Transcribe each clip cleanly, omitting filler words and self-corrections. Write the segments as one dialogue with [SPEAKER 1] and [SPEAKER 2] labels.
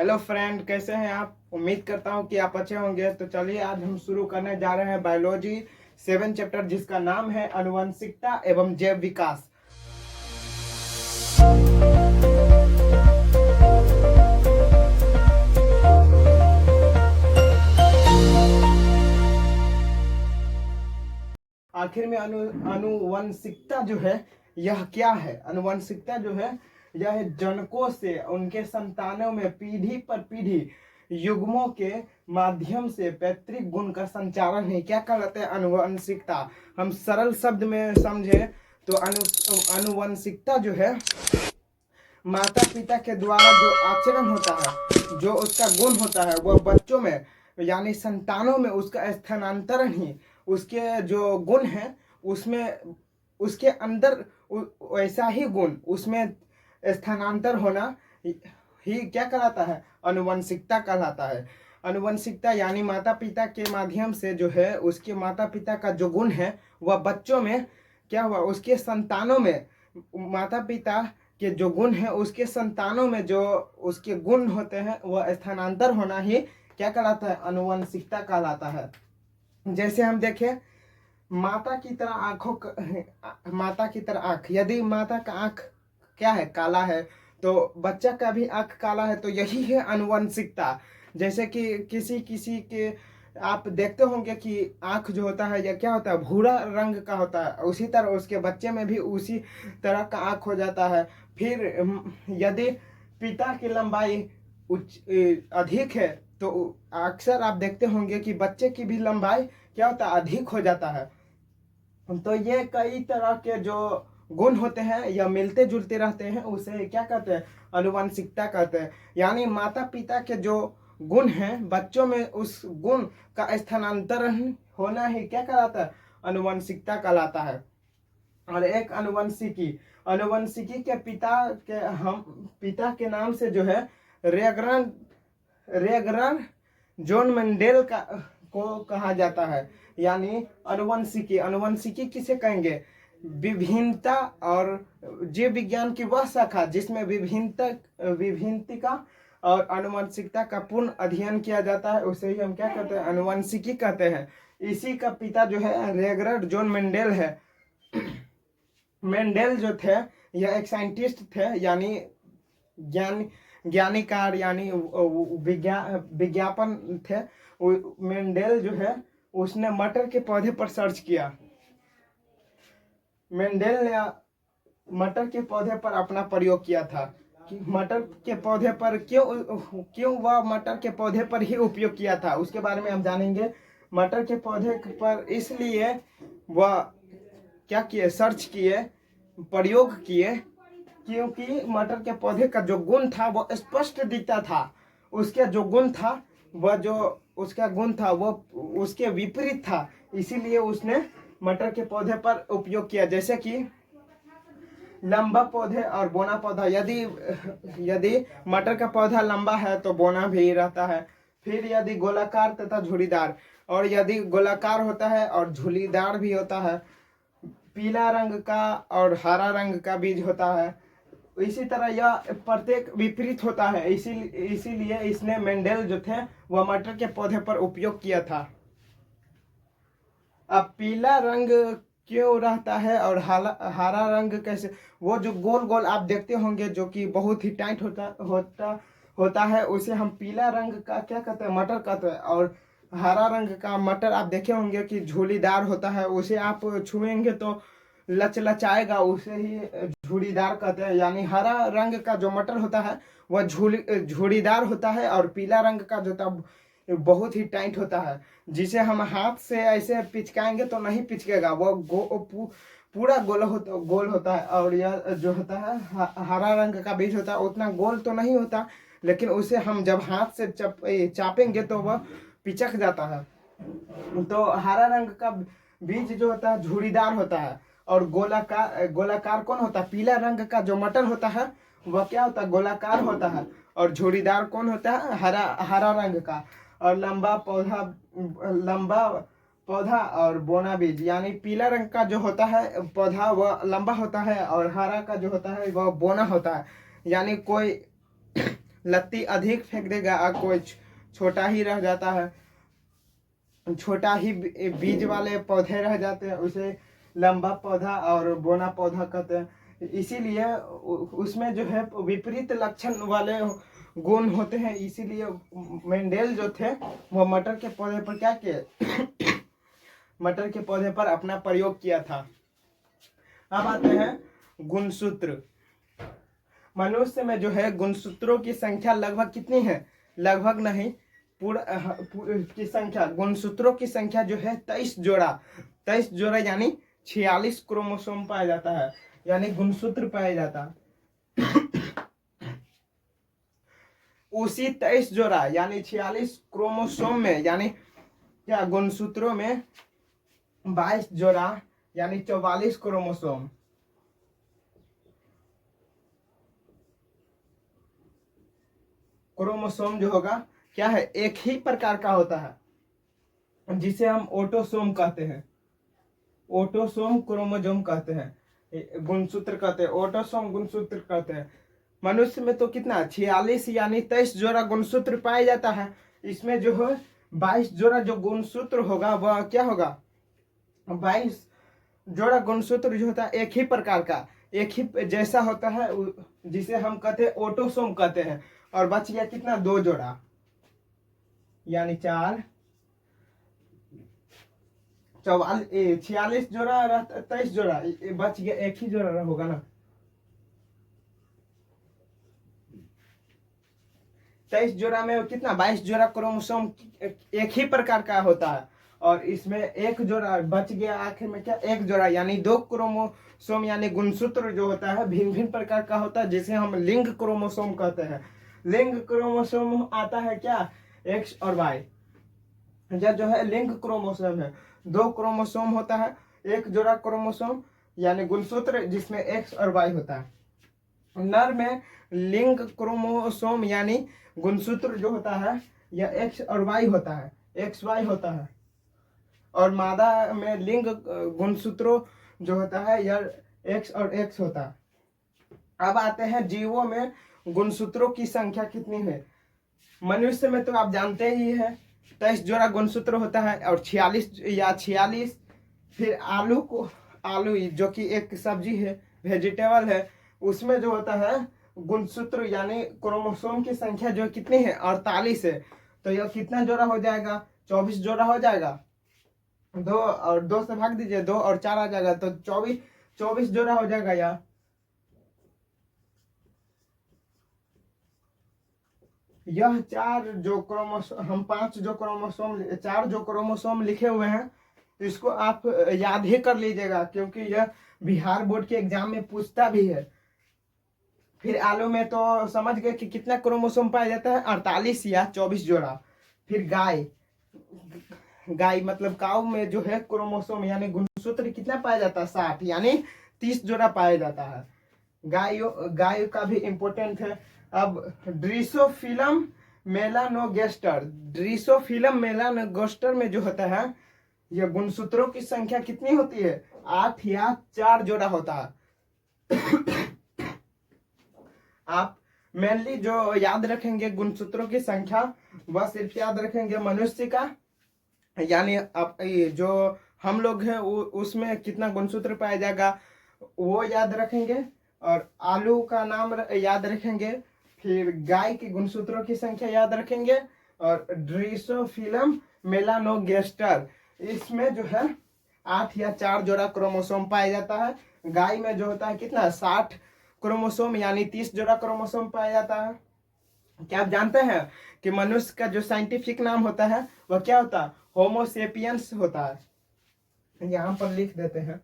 [SPEAKER 1] Hello friend, कैसे हैं आप? उम्मीद करता हूं कि आप अच्छे होंगे। तो चलिए आज हम शुरू करने जा रहे हैं बायोलॉजी 7 चैप्टर, जिसका नाम है आनुवंशिकता एवं जैव विकास। आखिर में आनुवंशिकता जो है यह क्या है? आनुवंशिकता जो है यह जनकों से उनके संतानों में पीढ़ी पर पीढ़ी युग्मों के माध्यम से पैतृक गुण का संचारण है। क्या कहलाता है आनुवंशिकता? हम सरल शब्द में समझे तो आनुवंशिकता जो है माता पिता के द्वारा जो आचरण होता है, जो उसका गुण होता है, वह बच्चों में यानी संतानों में उसका स्थानांतरण ही उसके जो गुण है उसमें उसके अंदर वैसा ही गुण उसमें स्थानांतर होना ही क्या कहलाता है? आनुवंशिकता कहलाता है। आनुवंशिकता यानी माता पिता के माध्यम से जो है उसके माता पिता का जो गुण है वह बच्चों में क्या हुआ, उसके संतानों में माता पिता के जो गुण है उसके संतानों में जो उसके गुण होते हैं वह स्थानांतर होना ही क्या कहलाता है? आनुवंशिकता कहलाता है। जैसे हम देखें माता की तरह माता की तरह आंख, यदि माता का आंख क्या है? काला है, तो बच्चा का भी आंख काला है, तो यही है आनुवंशिकता। जैसे कि किसी किसी के आप देखते होंगे कि आंख जो होता है या क्या होता है, भूरा रंग का होता है, उसी तरह उसके बच्चे में भी उसी तरह का आंख हो जाता है। फिर यदि पिता की लंबाई अधिक है तो अक्सर आप देखते होंगे कि बच्चे की भी लंबाई क्या होता है? अधिक हो जाता है। तो ये कई तरह के जो गुण होते हैं या मिलते जुलते रहते हैं, उसे क्या कहते हैं? आनुवंशिकता कहते हैं। यानी माता पिता के जो गुण हैं बच्चों में उस गुण का स्थानांतरण होना ही क्या कहलाता है? आनुवंशिकता कहलाता है। और एक अनुवंशिकी के पिता के नाम से जो है रेगरन रेगरन जॉन मेंडेल को कहा जाता है। यानी अनुवंशिकी किसे कहेंगे? विभिन्नता और जीव विज्ञान की वह शाखा जिसमें विभिन्नता और अनुवंशिकता का पूर्ण अध्ययन किया जाता है, उसे ही हम क्या कहते हैं? अनुवंशिकी कहते हैं। इसी का पिता जो है रेगरर जॉन मेंडेल है। मेंडेल जो थे यह एक साइंटिस्ट थे, यानी ज्ञानीकार यानी विज्ञापन थे। मेंडेल जो है उसने मटर के पौधे पर सर्च किया। मेंडेल ने मटर के पौधे पर अपना प्रयोग किया था कि मटर के पौधे पर क्यों वह मटर के पौधे पर ही उपयोग किया था, उसके बारे में हम जानेंगे। मटर के पौधे पर इसलिए वह क्या किए? सर्च किए, प्रयोग किए, क्योंकि मटर के पौधे का जो गुण था वो स्पष्ट दिखता था। उसके जो गुण था वह जो उसका गुण था वो उसके विपरीत था, इसीलिए उसने मटर के पौधे पर उपयोग किया। जैसे कि लंबा पौधे और बोना पौधा, यदि यदि मटर का पौधा लंबा है तो बोना भी रहता है। फिर यदि गोलाकार तथा झुरीदार, और यदि गोलाकार होता है और झुरीदार भी होता है, पीला रंग का और हरा रंग का बीज होता है। इसी तरह यह प्रत्येक विपरीत होता है। इसीलिए इसने मेंडेल जो थे वह मटर के पौधे पर उपयोग किया था। अब पीला रंग क्यों रहता है और हरा रंग कैसे? वो जो गोल गोल आप देखते होंगे जो कि बहुत ही टाइट होता है, उसे हम पीला रंग का क्या कहते हैं? मटर कहते हैं। और हरा रंग का मटर आप देखे होंगे कि झूलीदार होता है, उसे आप छुएंगे तो लचलचाएगा, उसे ही झूड़ीदार कहते हैं। यानी हरा रंग का जो मटर होता है वह झूड़ीदार होता है, और पीला रंग का जो था बहुत ही टाइट होता है, जिसे हम हाथ से ऐसे पिचकाएंगे तो नहीं पिचकेगा, वो पूरा गोल होता है। और यह जो होता है हरा रंग का बीज होता है, उतना गोल तो नहीं होता, लेकिन उसे हम जब हाथ से चापेंगे तो वह पिचक जाता है। तो हरा रंग का बीज जो होता है झुरीदार होता है। और गोलाकार कौन होता है? पीला रंग का जो मटर होता है वह क्या होता है? गोलाकार होता है। और झुरीदार कौन होता है? हरा रंग का। और लंबा पौधा और बोना बीज, यानी पीला रंग का जो होता है पौधा वह लंबा होता है, और हरा का जो होता है वह बोना होता है। यानी कोई लत्ती अधिक फेंक देगा और कोई छोटा ही रह जाता है, छोटा ही बीज वाले पौधे रह जाते हैं, उसे लंबा पौधा और बोना पौधा कहते हैं। इसीलिए उसमें जो है विपरीत लक्षण वाले गुण होते हैं। इसीलिए मेंडेल जो थे वो मटर के पौधे पर क्या किए मटर के पौधे पर अपना प्रयोग किया था। अब आते हैं गुणसूत्र। मनुष्य में जो है गुणसूत्रों की संख्या लगभग कितनी है, लगभग नहीं पूरा की संख्या, गुणसूत्रों की संख्या जो है 23 जोड़ा, 23 जोड़ा यानी 46 क्रोमोसोम पाया जाता है, यानी गुणसूत्र पाया जाता है। उसी 23 जोड़ा यानी 46 क्रोमोसोम में यानी क्या गुणसूत्रों में 22 जोड़ा यानी 44 क्रोमोसोम, क्रोमोसोम जो होगा क्या है, एक ही प्रकार का होता है जिसे हम ऑटोसोम कहते हैं, ऑटोसोम क्रोमोसोम कहते हैं, गुणसूत्र कहते हैं, ऑटोसोम गुणसूत्र कहते हैं। मनुष्य में तो कितना 46 यानी 23 जोड़ा गुणसूत्र पाया जाता है। इसमें जो है 22 जोड़ा जो गुणसूत्र होगा वह क्या होगा, 22 जोड़ा गुणसूत्र जो होता है एक ही प्रकार का, एक ही जैसा होता है, जिसे हम कहते हैं ऑटोसोम कहते हैं। और बच गया कितना 2 जोड़ा यानी 4 46 जोड़ा रहता, 23 जोड़ा बच गया, एक ही जोड़ा होगा ना, 23 जोड़ा में कितना 22 जोड़ा क्रोमोसोम एक ही प्रकार का होता है। और इसमें एक जोड़ा बच गया आखिर में क्या, एक जोड़ा यानी 2 क्रोमोसोम यानी गुणसूत्र जो होता है भिन्न भिन्न प्रकार का होता है, जिसे हम लिंग क्रोमोसोम कहते हैं। लिंग क्रोमोसोम आता है क्या, एक्स और वाई। यह जो है लिंग क्रोमोसोम है, 2 क्रोमोसोम होता है, एक जोड़ा क्रोमोसोम यानी गुणसूत्र जिसमें एक्स और वाई होता है। नर में लिंग क्रोमोसोम यानी गुणसूत्र जो होता है यह एक्स और वाई होता है, एक्स वाई होता है। और मादा में लिंग गुणसूत्रों जो होता है यह एक्स और एक्स होता है। अब आते हैं जीवों में गुणसूत्रों की संख्या कितनी है। मनुष्य में तो आप जानते ही है 23 जोड़ा गुणसूत्र होता है और 46। फिर आलू जो कि एक सब्जी है, वेजिटेबल है, उसमें जो होता है गुणसूत्र यानी क्रोमोसोम की संख्या जो कितनी है 48 है। तो यह कितना जोड़ा हो जाएगा, 24 जोड़ा हो जाएगा। 2 और 2 से भाग दीजिए, 2 और 4 आ जाएगा, तो 24 जोड़ा हो जाएगा। यार यह 4 जो क्रोमोसोम, हम 5 जो क्रोमोसोम, 4 जो क्रोमोसोम लिखे हुए हैं इसको आप याद ही कर लीजिएगा, क्योंकि यह बिहार बोर्ड के एग्जाम में पूछता भी है। फिर आलू में तो समझ गए कि कितना क्रोमोसोम पाया जाता है, 48 या 24 जोड़ा। फिर गाय मतलब काऊ में जो है क्रोमोसोम यानी गुणसूत्र कितना पाया जाता है, 60 यानी 30 जोड़ा पाया जाता है। गाय का भी इंपॉर्टेंट है। अब ड्रीसोफिलम मेलानोगेस्टर में जो होता है यह गुणसूत्रों की संख्या कितनी होती है, 8 या 4 जोड़ा होता है। आप मेनली जो याद रखेंगे गुणसूत्रों की संख्या, वह सिर्फ याद रखेंगे मनुष्य का, यानी अब जो हम लोग हैं उसमें कितना गुणसूत्र पाया जाएगा वो याद रखेंगे, और आलू का नाम याद रखेंगे, फिर गाय के गुणसूत्रों की संख्या याद रखेंगे, और ड्रीसोफिलम मेलानोगेस्टर इसमें जो है 8 या 4 जोड़ा क्रोमोसोम पाया जाता है। गाय में जो होता है कितना 60 क्रोमोसोम यानी 30 जोड़ा क्रोमोसोम पाया जाता है। क्या आप जानते हैं कि मनुष्य का जो साइंटिफिक नाम होता है वह क्या होता है, होमोसेपियंस होता है। यहां पर लिख देते हैं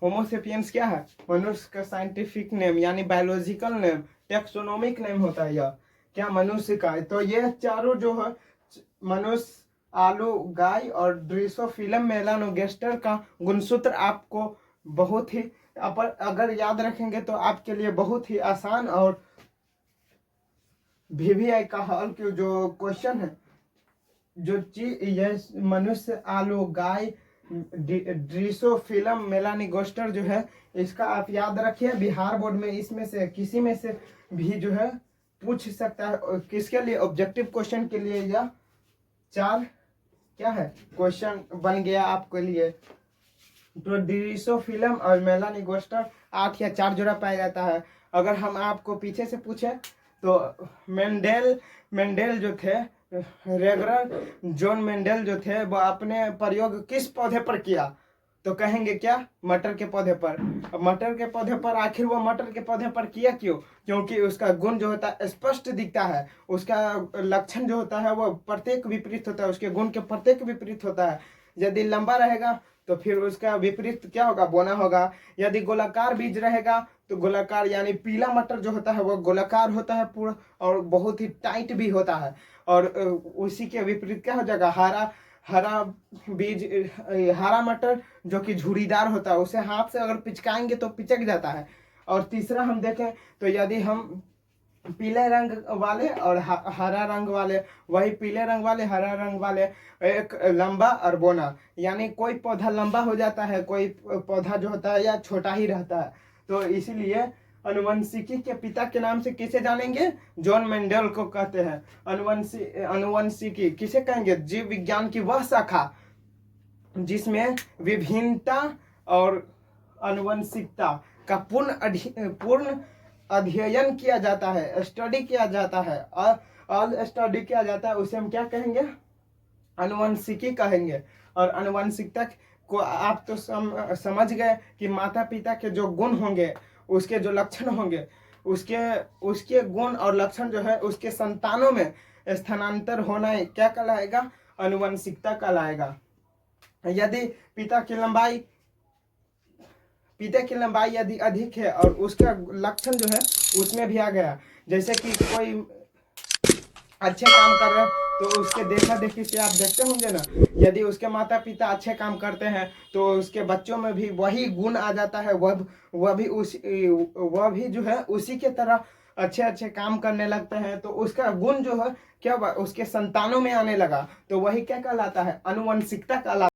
[SPEAKER 1] होमोसेपियंस क्या है, मनुष्य का साइंटिफिक नेम यानी बायोलॉजिकल नेम, टेक्सोनोमिक नेम होता है यह क्या मनुष्य का। तो ये चारों जो है मनुष्य, आलू, गाय और ड्रीसोफिलम मेलानोगेस्टर का गुणसूत्र आपको बहुत ही अगर याद रखेंगे तो आपके लिए बहुत ही आसान, और VVI का हल के जो क्वेश्चन है जो चीज यह मनुष्य, आलू, गाय, ड्रीसोफिलम मेलानिगोस्टर जो है, इसका आप याद रखिए। बिहार बोर्ड में इसमें से किसी में से भी जो है पूछ सकता है। और किसके लिए? ऑब्जेक्टिव क्वेश्चन के लिए यह 4 क्या है क्वेश्चन बन गया आपके लिए। तो ड्रीसोफिलम और मेलानिगोस्टर 8 या 4 जोड़ा पाया जाता है। अगर हम आपको पीछे से पूछे तो मेंडेल जो थे, रेगरर जॉन मेंडेल जो थे, वो अपने प्रयोग किस पौधे पर किया? तो कहेंगे क्या? मटर के पौधे पर। अब मटर के पौधे पर आखिर वो मटर के पौधे पर किया क्यों? क्योंकि उसका गुण जो होता है स्पष्ट दिखता है, उसका लक्षण जो होता है वो प्रत्येक विपरीत होता है, उसके गुण के प्रत्येक विपरीत होता है। यदि लंबा रहेगा तो फिर उसका विपरीत क्या होगा? बोना होगा। यदि गोलाकार बीज रहेगा तो गोलाकार, यानी पीला मटर जो होता है वो गोलाकार होता है पूरा, और बहुत ही टाइट भी होता है। और उसी के विपरीत क्या हो जाएगा? हरा बीज, हरा मटर जो कि झुरीदार होता है, उसे हाथ से अगर पिचकाएंगे तो पिचक जाता है। और तीसरा हम देखें तो यदि हम पीले रंग वाले और हरा रंग वाले, वही पीले रंग वाले, हरा रंग वाले, एक लंबा और बोना, यानी कोई पौधा लंबा हो जाता है, कोई पौधा जो होता है या छोटा ही रहता है। तो इसीलिए अनुवंशिकी के पिता के नाम से किसे जानेंगे? जॉन मेंडल को कहते हैं। अनुवंशिकी किसे कहेंगे? जीव विज्ञान की वह शाखा जिसमें विभिन्नता और अनुवंशिकता का पूर्ण अध्ययन किया जाता है, स्टडी किया जाता है, और स्टडी किया जाता है, उसे हम क्या कहेंगे? अनुवंशिकी कहेंगे। और अनुवंशिकता को आप तो समझ गए कि माता पिता के जो गुण होंगे, उसके जो लक्षण होंगे, उसके गुण और लक्षण जो है उसके संतानों में स्थानांतर होना क्या कहलाएगा? अनुवंशिकता कहलाएगा। यदि पिता की लंबाई यदि अधिक है और उसका लक्षण जो है उसमें भी आ गया, जैसे कि कोई अच्छे काम कर रहे हैं तो उसके देखा देखी से आप देखते होंगे ना, यदि उसके माता पिता अच्छे काम करते हैं तो उसके बच्चों में भी वही गुण आ जाता है, वह भी जो है उसी के तरह अच्छे अच्छे काम करने लगते हैं। तो उसका गुण जो है क्या उसके संतानों में आने लगा, तो वही क्या कहलाता है? अनुवंशिकता कहलाता है।